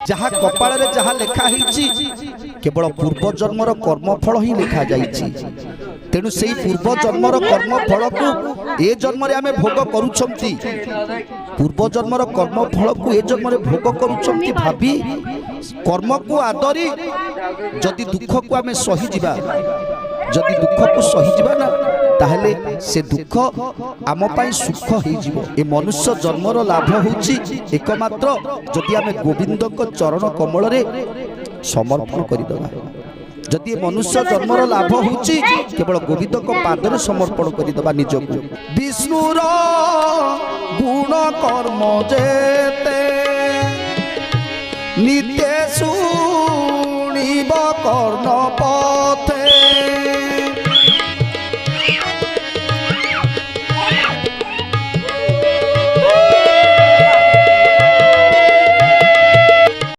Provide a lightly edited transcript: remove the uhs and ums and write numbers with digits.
जहाँ कपाल रे जहाँ लेखा हिची केवल पूर्व जन्मर कर्मफल ही लिखा जाइछि। तेणु से पूर्व जन्मर कर्मफल को ए जन्म रे आमे भोग करूछंती, पूर्व जन्मर कर्मफल को ए जन्म रे भोग करूछंती भाबी कर्म को आदरी जदि दुख को आमे सही जिबा, जदि दुख को सही जिबा ना ताहले से दुख आम पाई सुख हो जिवो। ए मनुष्य जन्मर लाभ होछि एकमात्र जदि आमे गोविंद को चरण कमल रे समर्पण करि दबा। जदि मनुष्य जन्मर लाभ होछि केवल गोविंद को पादरे समर्पण करि दबा निजको। विष्णुर गुण कर्म जेते नित्य